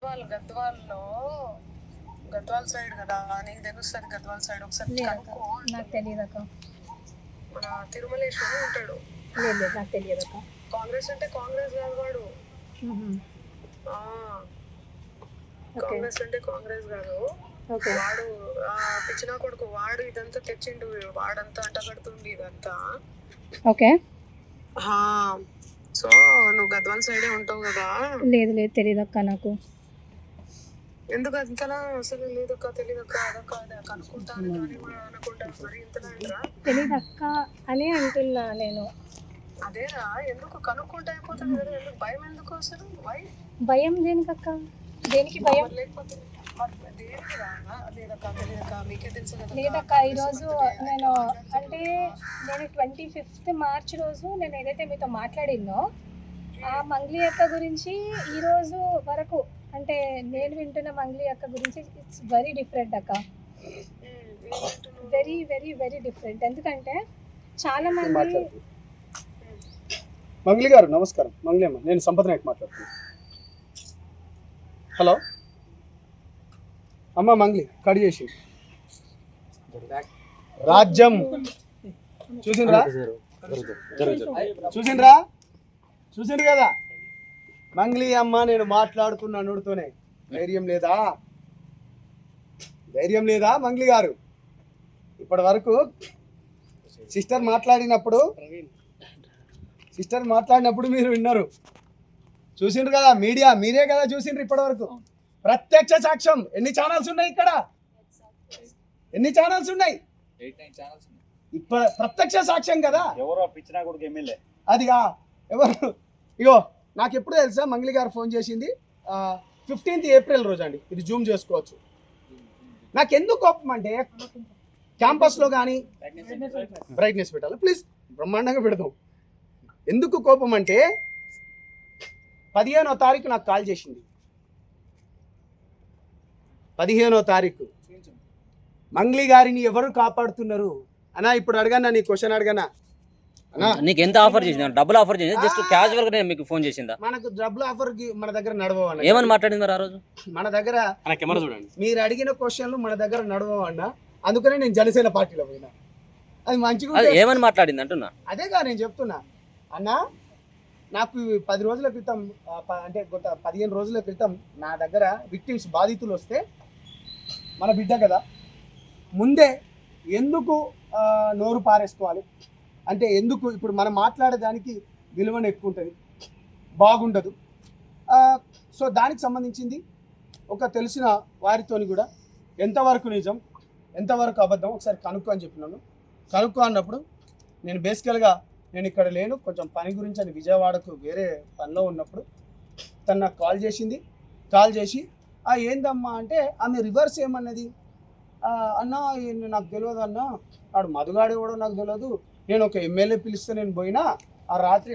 గద్వాల్లో Gadwal side కదా, నీకు తెలుస్తుంది గద్వాల్ సైడ్ ఒకసారి కనుక్కో. నాకు తెలియదు అక్క. మన తిరుమలేశ్వరి ఉంటాడు. లేదు నాకు తెలియదు అక్క. కాంగ్రెస్ అంటే కాంగ్రెస్ కాదు వాడు. కాంగ్రెస్ అంటే కాంగ్రెస్ కాదు వాడు. పిచ్చినా కొడుకు వాడు. ఇదంతా తెచ్చిండు వాడంతా అంటగడుతుంది ఇదంతా. ఓకే. సో నువ్వు గద్వాల్ సైడే ఉంటావు కదా. లేదు తెలియదు అక్క నాకు. ఎందుకు అంతలా అసలు లేదక్క, తెలియదక్క, అదక్క కనుక్కుంటాను కానీ కూడా అనుకుంటా. మరి ఇంతలా తెలియదు అక్క అని అంటున్నా నేను. అదేరా, ఎందుకు కనుక్కుంటా అయిపోతుంది కదా. ఎందుకు భయం, ఎందుకు అసలు భయం? దేనికి అక్క? దేనికి భయం? లేకపోతే దేనికి రాగా లేదక్క, తెలియదక్క, మీకే తెలుసు కదా. లేదక్క, ఈరోజు నేను 25th మార్చ్ రోజు నేను ఏదైతే మీతో మాట్లాడిందో ఆ మంగ్లీ అక్క గురించి ఈ రోజు వరకు అంటే నేను వింటున్న మంగ్లీ అక్క గురించి ఇట్స్ వెరీ డిఫరెంట్ అక్క. Very very very different. ఎందుకంటే చాలా మంది. మంగ్లీ గారు నమస్కారం. మంగ్లీ అమ్మ, నేను సంపద నాయక్ మాట్లాడుతున్నాను. హలో అమ్మ, మంగ్లీ కట్ చేసి రాజ్యం చూసిండ్రు కదా మంగ్లీ అమ్మ. నేను మాట్లాడుతున్న అనుడితోనే ధైర్యం లేదా మంగ్లీ గారు? ఇప్పటి వరకు సిస్టర్ మాట్లాడినప్పుడు మీరు విన్నారు, చూసిండ్రు కదా. మీడియా మీరే కదా చూసిండ్రు ఇప్పటి వరకు. ప్రత్యక్ష సాక్ష్యం. ఎన్ని ఛానల్స్ ఉన్నాయి ఇక్కడ? ఎన్ని ఛానల్స్ ఉన్నాయి? 8-9 ఛానల్స్ ఉన్నాయి. ఇప్పుడు ప్రత్యక్ష సాక్ష్యం కదా. ఎవరో పిచ్చినా కొడుకు ఎమ్మెల్యే అదిగా ఎవరు? ఇగో నాకు ఎప్పుడు తెలుసా మంగ్లీ గారు ఫోన్ చేసింది 15th ఏప్రిల్ రోజు అండి. ఇది జూమ్ చేసుకోవచ్చు. నాకు ఎందుకు కోపం అంటే క్యాంపస్లో కానీ బ్రైట్నెస్ పెట్టాలి ప్లీజ్, బ్రహ్మాండంగా పెడదాం. ఎందుకు కోపం అంటే 15వ తారీఖు నాకు కాల్ చేసింది. 15వ తారీఖు మంగ్లీ గారిని ఎవరు కాపాడుతున్నారు అన్నా? ఇప్పుడు అడగన్నా, నీ క్వశ్చన్ అడగనా? నీకు ఎంత ఆఫర్ చేసింది? డబ్బులు ఆఫర్ చేసింది? జస్ట్ క్యాజువల్ గా నేను మీకు ఫోన్ చేసిందా? మనకు డబ్బులు ఆఫర్ కి మన దగ్గర నడవన్నా. ఏమని మాట్లాడింది మరి ఆ రోజు? మన దగ్గర మీరు అడిగిన క్వశ్చన్లు మన దగ్గర నడవన్నా. అందుకనే నేను జనసేన పార్టీలో పోయినా. అది మంచిగా ఏమని మాట్లాడింది అంటున్నా. అదేగా నేను చెప్తున్నా అన్నా. నాకు 10 రోజుల క్రితం అంటే గత 15 రోజుల క్రితం నా దగ్గర విక్టిమ్స్ బాధితులు వస్తే, మన బిడ్డ కదా, ముందే ఎందుకు నోరు పారేసుకోవాలి అంటే, ఎందుకు ఇప్పుడు మనం మాట్లాడేదానికి విలువను ఎక్కువ ఉంటుంది, బాగుండదు. సో దానికి సంబంధించింది ఒక తెలిసిన వారితో కూడా ఎంతవరకు నిజం ఎంతవరకు అబద్ధం ఒకసారి కనుక్కో అని చెప్పినాను. కనుక్కో అన్నప్పుడు నేను బేసికల్గా నేను ఇక్కడ లేను, కొంచెం పని గురించి అని విజయవాడకు వేరే పనిలో ఉన్నప్పుడు తను నాకు కాల్ చేసింది. కాల్ చేసి ఏందమ్మా అంటే ఆమె రివర్స్ ఏమన్నది, అన్న నాకు తెలియదు అన్న, వాడు మధుగాడు కూడా నాకు తెలియదు, నేను ఒక ఎమ్మెల్యే పిలిస్తే నేను పోయినా, ఆ రాత్రి